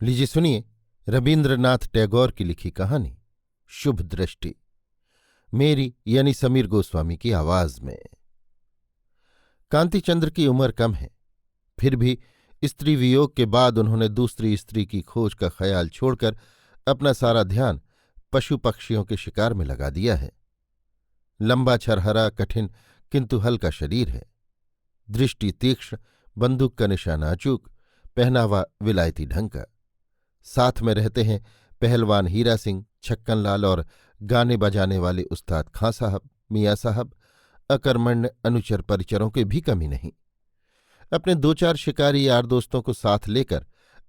लीजिए सुनिए रबीन्द्रनाथ टैगोर की लिखी कहानी शुभ दृष्टि, मेरी यानी समीर गोस्वामी की आवाज में। कांतिचंद्र की उम्र कम है, फिर भी स्त्री वियोग के बाद उन्होंने दूसरी स्त्री की खोज का ख्याल छोड़कर अपना सारा ध्यान पशु पक्षियों के शिकार में लगा दिया है। लंबा छरहरा कठिन किंतु हल्का शरीर है, दृष्टि तीक्ष्ण, बंदूक का निशाना अचूक, पहनावा विलायती ढंग का। साथ में रहते हैं पहलवान हीरा सिंह, छक्कन लाल और गाने बजाने वाले उस्ताद खां साहब, मियाँ साहब। अकर्मण्य अनुचर परिचरों की भी कमी नहीं। अपने दो चार शिकारी यार दोस्तों को साथ लेकर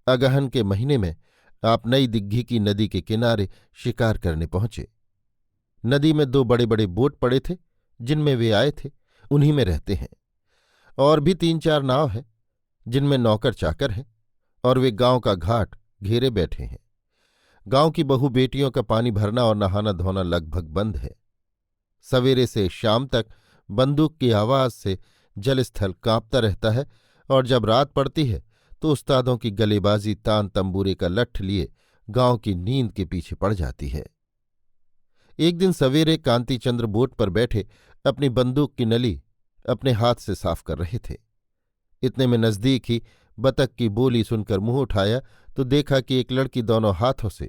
अगहन के महीने में आप नई दिग्घी की नदी के किनारे शिकार करने पहुंचे। नदी में दो बड़े बड़े बोट पड़े थे, जिनमें वे आए थे, उन्हीं में रहते हैं। और भी तीन चार नाव हैं, जिनमें नौकर चाकर हैं, और वे गांव का घाट घेरे बैठे हैं। गांव की बहू बेटियों का पानी भरना और नहाना धोना लगभग बंद है। सवेरे से शाम तक बंदूक की आवाज से जलस्थल कांपता रहता है, और जब रात पड़ती है तो उस्तादों की गलेबाजी तान तंबूरे का लट्ठ लिए गांव की नींद के पीछे पड़ जाती है। एक दिन सवेरे कांतिचंद्र बोट पर बैठे अपनी बंदूक की नली अपने हाथ से साफ कर रहे थे। इतने में नजदीक ही बतख की बोली सुनकर मुंह उठाया तो देखा कि एक लड़की दोनों हाथों से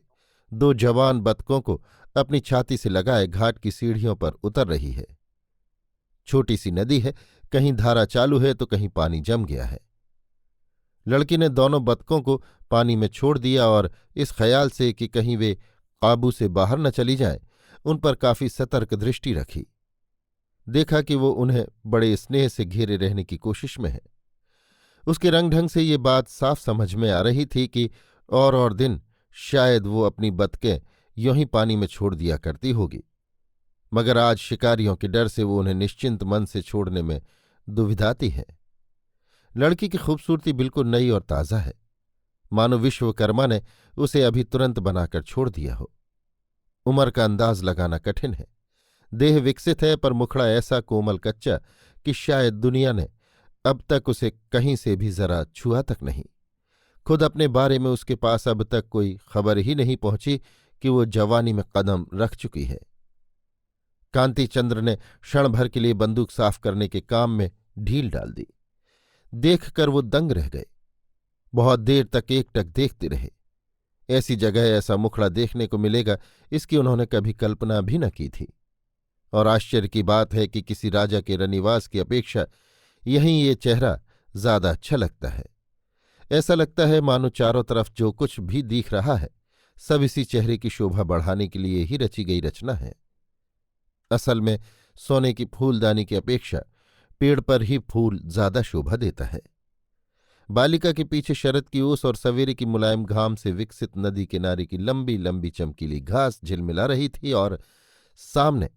दो जवान बतखों को अपनी छाती से लगाए घाट की सीढ़ियों पर उतर रही है। छोटी सी नदी है, कहीं धारा चालू है तो कहीं पानी जम गया है। लड़की ने दोनों बतखों को पानी में छोड़ दिया और इस ख्याल से कि कहीं वे काबू से बाहर न चली जाएं, उन पर काफी सतर्क दृष्टि रखी। देखा कि वो उन्हें बड़े स्नेह से घेरे रहने की कोशिश में है। उसके रंग ढंग से ये बात साफ समझ में आ रही थी कि और दिन शायद वो अपनी बतखें यूं ही पानी में छोड़ दिया करती होगी, मगर आज शिकारियों के डर से वो उन्हें निश्चिंत मन से छोड़ने में दुविधाती है। लड़की की खूबसूरती बिल्कुल नई और ताज़ा है, मानो विश्वकर्मा ने उसे अभी तुरंत बनाकर छोड़ दिया हो। उम्र का अंदाज लगाना कठिन है। देह विकसित है, पर मुखड़ा ऐसा कोमल कच्चा कि शायद दुनिया ने अब तक उसे कहीं से भी जरा छुआ तक नहीं। खुद अपने बारे में उसके पास अब तक कोई खबर ही नहीं पहुंची कि वो जवानी में कदम रख चुकी है। कांतिचंद्र ने क्षण भर के लिए बंदूक साफ करने के काम में ढील डाल दी। देखकर वो दंग रह गए। बहुत देर तक एकटक देखते रहे। ऐसी जगह ऐसा मुखड़ा देखने को मिलेगा, इसकी उन्होंने कभी कल्पना भी न की थी। और आश्चर्य की बात है कि किसी राजा के रनिवास की अपेक्षा यहीं ये चेहरा ज्यादा अच्छा लगता है। ऐसा लगता है मानो चारों तरफ जो कुछ भी दिख रहा है सब इसी चेहरे की शोभा बढ़ाने के लिए ही रची गई रचना है। असल में सोने की फूलदानी की अपेक्षा पेड़ पर ही फूल ज्यादा शोभा देता है। बालिका के पीछे शरद की ओस और सवेरे की मुलायम घाम से विकसित नदी किनारे की लंबी लंबी चमकीली घास झिलमिला रही थी, और सामने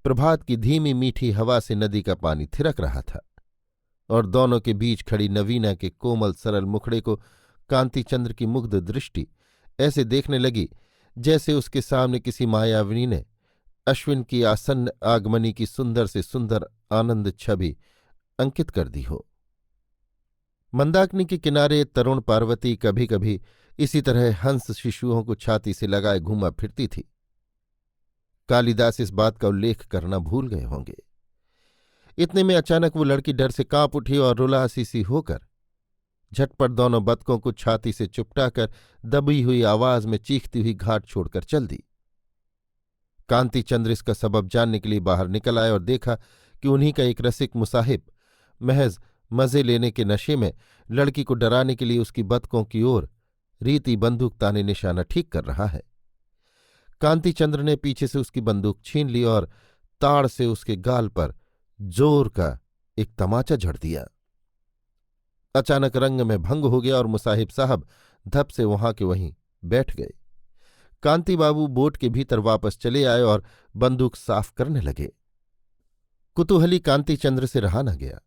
प्रभात की धीमी मीठी हवा से नदी का पानी थिरक रहा था। और दोनों के बीच खड़ी नवीना के कोमल सरल मुखड़े को कांतिचंद्र की मुग्ध दृष्टि ऐसे देखने लगी जैसे उसके सामने किसी मायाविनी ने अश्विन की आसन्न आगमनी की सुंदर से सुंदर आनंद छवि अंकित कर दी हो। मंदाकिनी के किनारे तरुण पार्वती कभी कभी इसी तरह हंस शिशुओं को छाती से लगाए घूमा फिरती थी। कालिदास इस बात का उल्लेख करना भूल गए होंगे। इतने में अचानक वो लड़की डर से कांप उठी और रुलासी सी होकर झटपट दोनों बतखों को छाती से चिपटाकर दबी हुई आवाज में चीखती हुई घाट छोड़कर चल दी। कांतिचंद्र इसका सबब जानने के लिए बाहर निकल आए और देखा कि उन्हीं का एक रसिक मुसाहिब महज मजे लेने के नशे में लड़की को डराने के लिए उसकी बतखों की ओर रीति बंदूक ताने निशाना ठीक कर रहा है। कांतिचंद्र ने पीछे से उसकी बंदूक छीन ली और ताड़ से उसके गाल पर जोर का एक तमाचा झड़ दिया। अचानक रंग में भंग हो गया और मुसाहिब साहब धप से वहां के वहीं बैठ गए। कांति बाबू बोट के भीतर वापस चले आए और बंदूक साफ करने लगे। कुतूहली कांतिचंद्र से रहा न गया।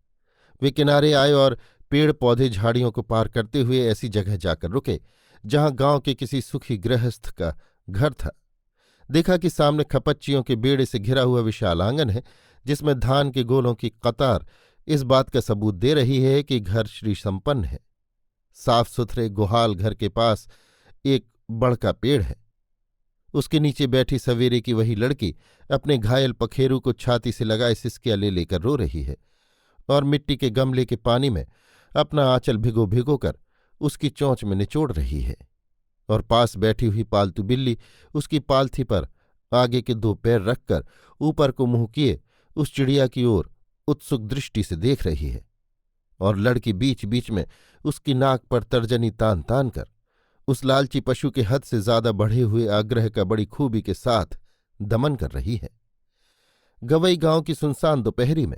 वे किनारे आए और पेड़ पौधे झाड़ियों को पार करते हुए ऐसी जगह जाकर रुके जहां गांव के किसी सुखी गृहस्थ का घर था। देखा कि सामने खपच्चियों के बेड़े से घिरा हुआ विशाल आंगन है, जिसमें धान के गोलों की कतार इस बात का सबूत दे रही है कि घर श्री संपन्न है। साफ सुथरे गुहाल घर के पास एक बड़का पेड़ है। उसके नीचे बैठी सवेरे की वही लड़की अपने घायल पखेरू को छाती से लगाए सिसकिया ले लेकर रो रही है और मिट्टी के गमले के पानी में अपना आंचल भिगो भिगो कर उसकी चोंच में निचोड़ रही है। और पास बैठी हुई पालतू बिल्ली उसकी पालथी पर आगे के 2 पैर रखकर ऊपर को मुंह किए उस चिड़िया की ओर उत्सुक दृष्टि से देख रही है। और लड़की बीच बीच में उसकी नाक पर तर्जनी तान तान कर उस लालची पशु के हद से ज्यादा बढ़े हुए आग्रह का बड़ी खूबी के साथ दमन कर रही है। गवई गांव की सुनसान दोपहरी में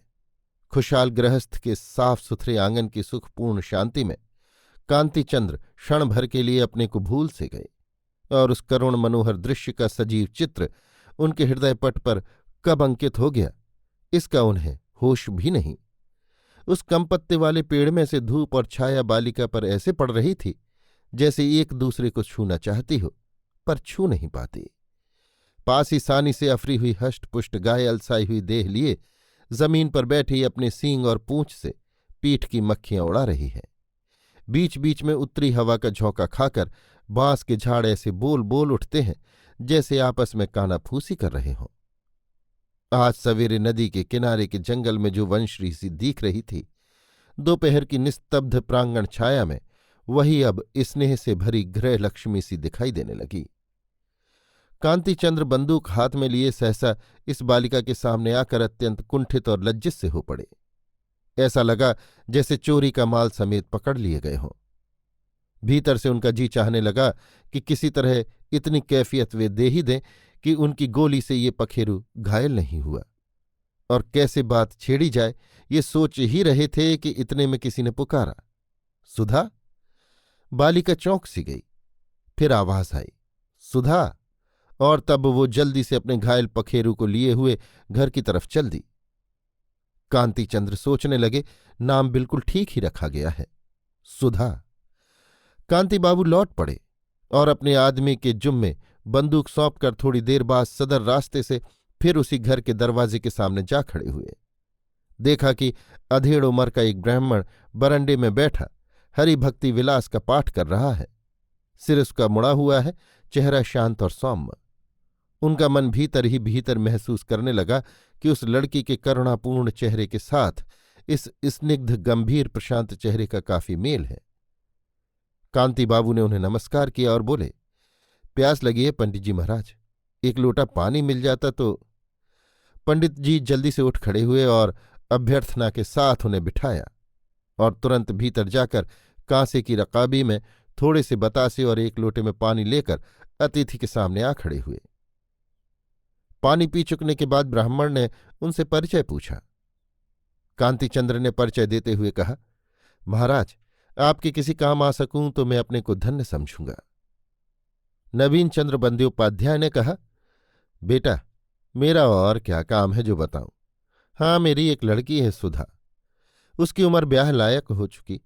खुशहाल गृहस्थ के साफ सुथरे आंगन की सुखपूर्ण शांति में कांतिचंद्र क्षण भर के लिए अपने को भूल से गए और उस करुण मनोहर दृश्य का सजीव चित्र उनके हृदय पट पर कब अंकित हो गया इसका उन्हें होश भी नहीं। उस कम पत्ते वाले पेड़ में से धूप और छाया बालिका पर ऐसे पड़ रही थी जैसे एक दूसरे को छूना चाहती हो पर छू नहीं पाती। पास ही सानी से अफरी हुई हष्टपुष्ट गाय अलसाई हुई देह लिए जमीन पर बैठी अपने सींग और पूंछ से पीठ की मक्खियां उड़ा रही है। बीच बीच में उत्तरी हवा का झोंका खाकर बांस के झाड़ ऐसे बोल बोल उठते हैं जैसे आपस में कानाफूसी कर रहे हों। आज सवेरे नदी के किनारे के जंगल में जो वंशरी सी दिख रही थी, दोपहर की निस्तब्ध प्रांगण छाया में वही अब स्नेह से भरी गृह लक्ष्मी सी दिखाई देने लगी। कांतिचंद्र बंदूक हाथ में लिए सहसा इस बालिका के सामने आकर अत्यंत कुंठित और लज्जित से हो पड़े। ऐसा लगा जैसे चोरी का माल समेत पकड़ लिए गए हों। भीतर से उनका जी चाहने लगा कि किसी तरह इतनी कैफियत वे दे ही दें कि उनकी गोली से ये पखेरू घायल नहीं हुआ। और कैसे बात छेड़ी जाए ये सोच ही रहे थे कि इतने में किसी ने पुकारा, सुधा। बालिका चौंक सी गई। फिर आवाज आई, सुधा। और तब वो जल्दी से अपने घायल पखेरू को लिए हुए घर की तरफ चल दी। कांतिचंद्र सोचने लगे, नाम बिल्कुल ठीक ही रखा गया है, सुधा। कांति बाबू लौट पड़े और अपने आदमी के जुम्मे बंदूक सौंपकर थोड़ी देर बाद सदर रास्ते से फिर उसी घर के दरवाजे के सामने जा खड़े हुए। देखा कि अधेड़ उम्र का एक ब्राह्मण बरंडे में बैठा हरि भक्ति विलास का पाठ कर रहा है। सिर उसका मुड़ा हुआ है, चेहरा शांत और सौम्य। उनका मन भीतर ही भीतर महसूस करने लगा कि उस लड़की के करुणापूर्ण चेहरे के साथ इस स्निग्ध गंभीर प्रशांत चेहरे का काफी मेल है। कांति बाबू ने उन्हें नमस्कार किया और बोले, प्यास लगी है पंडित जी महाराज, एक लोटा पानी मिल जाता तो। पंडित जी जल्दी से उठ खड़े हुए और अभ्यर्थना के साथ उन्हें बिठाया और तुरंत भीतर जाकर कांसे की रकाबी में थोड़े से बतासे और एक लोटे में पानी लेकर अतिथि के सामने आ खड़े हुए। पानी पी चुकने के बाद ब्राह्मण ने उनसे परिचय पूछा। कांतिचंद्र ने परिचय देते हुए कहा, महाराज, आपके किसी काम आ सकूं तो मैं अपने को धन्य समझूंगा। नवीन चंद्र बंद्योपाध्याय ने कहा, बेटा, मेरा और क्या काम है जो बताऊं। हाँ, मेरी एक लड़की है सुधा। उसकी उम्र ब्याह लायक हो चुकी।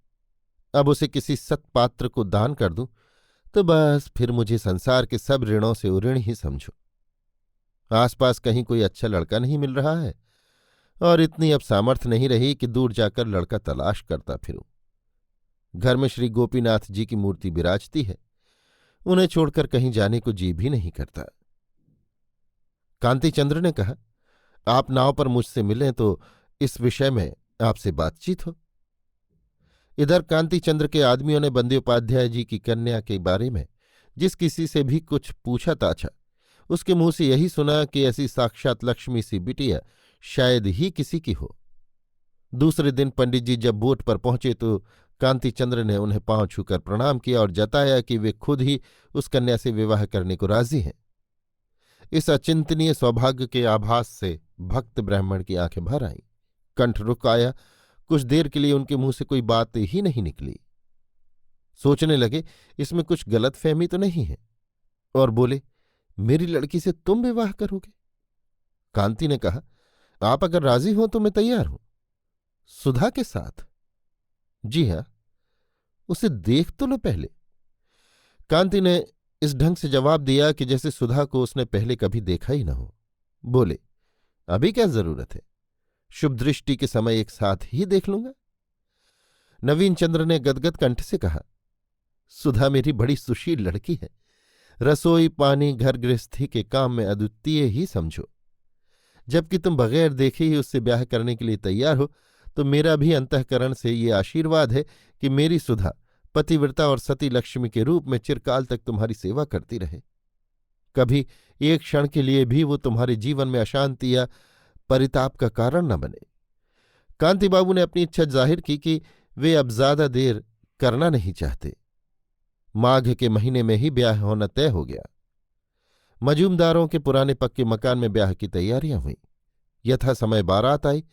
अब उसे किसी सत्पात्र को दान कर दूं तो बस फिर मुझे संसार के सब ऋणों से उऋण ही समझो। आसपास कहीं कोई अच्छा लड़का नहीं मिल रहा है और इतनी अब सामर्थ्य नहीं रही कि दूर जाकर लड़का तलाश करता फिरूं। घर में श्री गोपीनाथ जी की मूर्ति विराजती है, उन्हें छोड़कर कहीं जाने को जी भी नहीं करता। कांतिचंद्र ने कहा, आप नाव पर मुझसे मिलें तो इस विषय में आपसे बातचीत हो। इधर कांतिचंद्र के आदमियों ने बंद्योपाध्याय जी की कन्या के बारे में जिस किसी से भी कुछ पूछा ताछा, उसके मुंह से यही सुना कि ऐसी साक्षात लक्ष्मी सी बिटिया शायद ही किसी की हो। दूसरे दिन पंडित जी जब बोट पर पहुंचे तो कांतिचंद्र ने उन्हें पांव छूकर प्रणाम किया और जताया कि वे खुद ही उस कन्या से विवाह करने को राजी हैं। इस अचिंतनीय सौभाग्य के आभास से भक्त ब्राह्मण की आंखें भर आईं, कंठ रुक आया। कुछ देर के लिए उनके मुंह से कोई बात ही नहीं निकली। सोचने लगे, इसमें कुछ गलतफहमी तो नहीं है, और बोले, मेरी लड़की से तुम विवाह करोगे? कांति ने कहा, आप अगर राजी हो तो मैं तैयार हूं। सुधा के साथ? जी हां, उसे देख तो लो पहले। कांति ने इस ढंग से जवाब दिया कि जैसे सुधा को उसने पहले कभी देखा ही न हो। बोले, अभी क्या जरूरत है, शुभ दृष्टि के समय एक साथ ही देख लूंगा। नवीन चंद्र ने गदगद कंठ से कहा, सुधा मेरी बड़ी सुशील लड़की है। रसोई पानी घर गृहस्थी के काम में अद्वितीय ही समझो। जबकि तुम बगैर देखे ही उससे ब्याह करने के लिए तैयार हो, तो मेरा भी अंतःकरण से ये आशीर्वाद है कि मेरी सुधा पतिव्रता और सती लक्ष्मी के रूप में चिरकाल तक तुम्हारी सेवा करती रहे। कभी एक क्षण के लिए भी वो तुम्हारे जीवन में अशांति या परिताप का कारण न बने। कांति बाबू ने अपनी इच्छा जाहिर की कि वे अब ज्यादा देर करना नहीं चाहते। माघ के महीने में ही ब्याह होना तय हो गया। मजूमदारों के पुराने पक्के मकान में ब्याह की तैयारियां हुईं। यथा समय बारात आई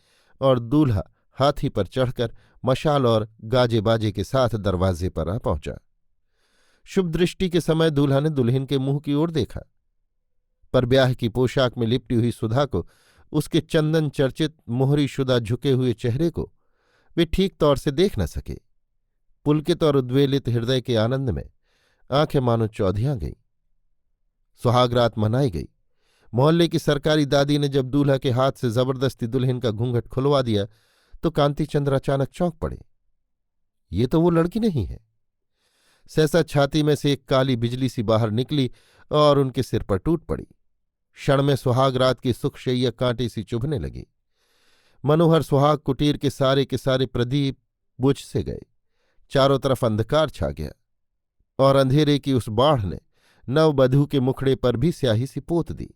और दूल्हा हाथी पर चढ़कर मशाल और गाजे बाजे के साथ दरवाजे पर आ पहुंचा। शुभ दृष्टि के समय दूल्हा ने दुल्हन के मुंह की ओर देखा, पर ब्याह की पोशाक में लिपटी हुई सुधा को, उसके चंदन चर्चित मोहरीशुदा झुके हुए चेहरे को वे ठीक तौर से देख न सके। पुलकित और उद्वेलित हृदय के आनंद में आंखें मानो चौधियां गईं। सुहागरात मनाई गई। मोहल्ले की सरकारी दादी ने जब दूल्हा के हाथ से जबरदस्ती दुल्हन का घूंघट खुलवा दिया तो कांतिचंद्र अचानक चौंक पड़े। ये तो वो लड़की नहीं है। सहसा छाती में से एक काली बिजली सी बाहर निकली और उनके सिर पर टूट पड़ी। क्षण में सुहागरात की सुखशैया कांटे सी चुभने लगी। मनोहर सुहाग कुटीर के सारे प्रदीप बुझ से गए। चारों तरफ अंधकार छा गया और अंधेरे की उस बाढ़ ने नववधू के मुखड़े पर भी स्याही सी पोत दी।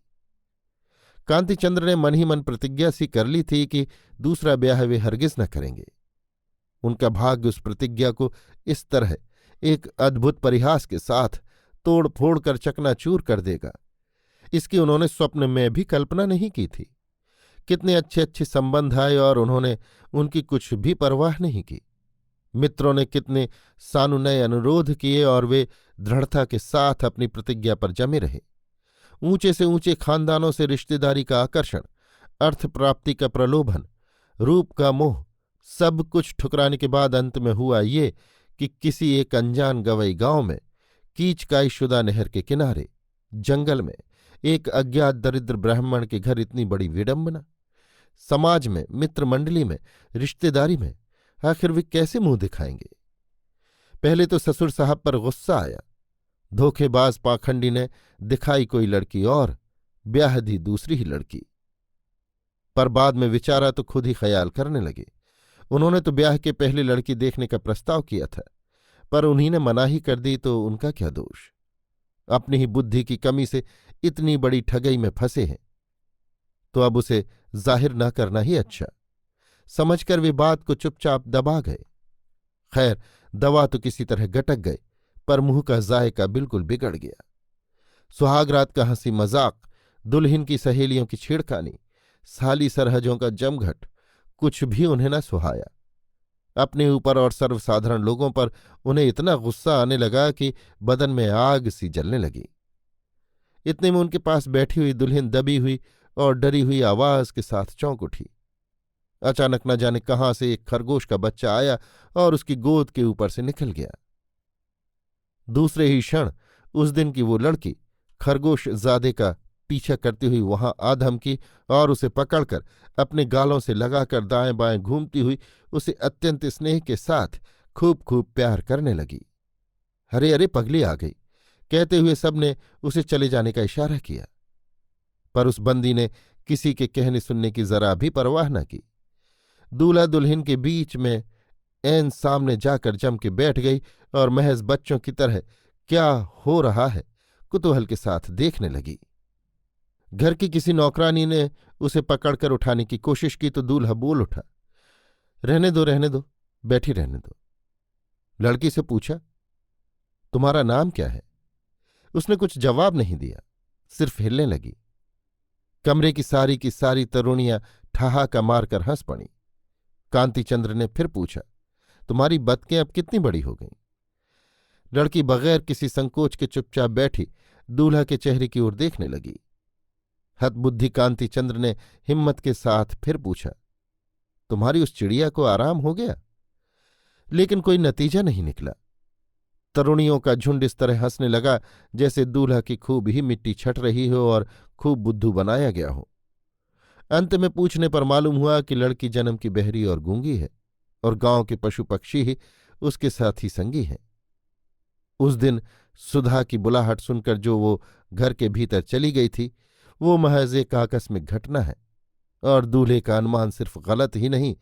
कांतिचंद्र ने मन ही मन प्रतिज्ञा सी कर ली थी कि दूसरा ब्याह वे हरगिज न करेंगे। उनका भाग्य उस प्रतिज्ञा को इस तरह एक अद्भुत परिहास के साथ तोड़ फोड़ कर चकनाचूर कर देगा, इसकी उन्होंने स्वप्न में भी कल्पना नहीं की थी। कितने अच्छे अच्छे संबंध आए और उन्होंने उनकी कुछ भी परवाह नहीं की। मित्रों ने कितने सानुनय अनुरोध किए और वे दृढ़ता के साथ अपनी प्रतिज्ञा पर जमे रहे। ऊंचे से ऊंचे खानदानों से रिश्तेदारी का आकर्षण, अर्थ प्राप्ति का प्रलोभन, रूप का मोह, सब कुछ ठुकराने के बाद अंत में हुआ ये कि किसी एक अनजान गवई गांव में कीचकाई शुदा नहर के किनारे जंगल में एक अज्ञात दरिद्र ब्राह्मण के घर इतनी बड़ी विडंबना। समाज में, मित्र मंडली में, रिश्तेदारी में आखिर वे कैसे मुंह दिखाएंगे। पहले तो ससुर साहब पर गुस्सा आया। धोखेबाज पाखंडी ने दिखाई कोई लड़की और ब्याह दी दूसरी ही लड़की। पर बाद में विचारा तो खुद ही ख्याल करने लगे। उन्होंने तो ब्याह के पहले लड़की देखने का प्रस्ताव किया था, पर उन्हीं ने मनाही कर दी तो उनका क्या दोष। अपनी ही बुद्धि की कमी से इतनी बड़ी ठगई में फंसे हैं तो अब उसे जाहिर न करना ही अच्छा समझकर वे बात को चुपचाप दबा गए। खैर, दवा तो किसी तरह गटक गए, पर मुंह का जायका बिल्कुल बिगड़ गया। सुहागरात का हंसी मजाक, दुल्हन की सहेलियों की छेड़खानी, साली सरहजों का जमघट कुछ भी उन्हें न सुहाया। अपने ऊपर और सर्वसाधारण लोगों पर उन्हें इतना गुस्सा आने लगा कि बदन में आग सी जलने लगी। इतने में उनके पास बैठी हुई दुल्हन दबी हुई और डरी हुई आवाज के साथ चौंक उठी। अचानक न जाने कहाँ से एक खरगोश का बच्चा आया और उसकी गोद के ऊपर से निकल गया। दूसरे ही क्षण उस दिन की वो लड़की खरगोश ज़ादे का पीछा करती हुई वहां आ धमकी और उसे पकड़कर अपने गालों से लगाकर दाएं बाएं घूमती हुई उसे अत्यंत स्नेह के साथ खूब खूब प्यार करने लगी। अरे अरे पगली आ गई, कहते हुए सबने उसे चले जाने का इशारा किया, पर उस बंदी ने किसी के कहने सुनने की जरा भी परवाह न की। दूल्हा दुल्हन के बीच में ऐन सामने जाकर जम के बैठ गई और महज बच्चों की तरह क्या हो रहा है कुतूहल के साथ देखने लगी। घर की किसी नौकरानी ने उसे पकड़कर उठाने की कोशिश की तो दूल्हा बोल उठा, रहने दो, बैठी रहने दो। लड़की से पूछा, तुम्हारा नाम क्या है? उसने कुछ जवाब नहीं दिया, सिर्फ हिलने लगी। कमरे की सारी तरुणियां ठहाका मारकर हंस पड़ी। कांतिचंद्र ने फिर पूछा, तुम्हारी बतकें अब कितनी बड़ी हो गईं? लड़की बगैर किसी संकोच के चुपचाप बैठी दूल्हा के चेहरे की ओर देखने लगी। हतबुद्धि कांतिचंद्र ने हिम्मत के साथ फिर पूछा, तुम्हारी उस चिड़िया को आराम हो गया? लेकिन कोई नतीजा नहीं निकला। तरुणियों का झुंड इस तरह हंसने लगा जैसे दूल्हा की खूब ही मिट्टी छट रही हो और खूब बुद्धू बनाया गया हो। अंत में पूछने पर मालूम हुआ कि लड़की जन्म की बहरी और गूंगी है और गांव के पशु पक्षी ही उसके साथ ही संगी हैं। उस दिन सुधा की बुलाहट सुनकर जो वो घर के भीतर चली गई थी, वो महज एक आकस्मिक घटना है, और दूल्हे का अनुमान सिर्फ गलत ही नहीं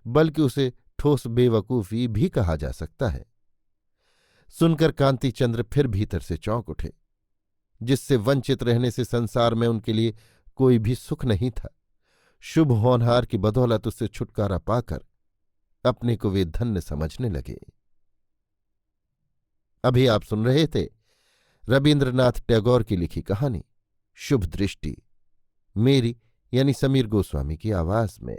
बल्कि उसे ठोस बेवकूफ़ी भी कहा जा सकता है। सुनकर कांतिचंद्र फिर भीतर से चौंक उठे। जिससे वंचित रहने से संसार में उनके लिए कोई भी सुख नहीं था, शुभ होनहार की बदौलत उससे छुटकारा पाकर अपने को वे धन्य समझने लगे। अभी आप सुन रहे थे रबीन्द्रनाथ टैगोर की लिखी कहानी शुभ दृष्टि, मेरी यानी समीर गोस्वामी की आवाज में।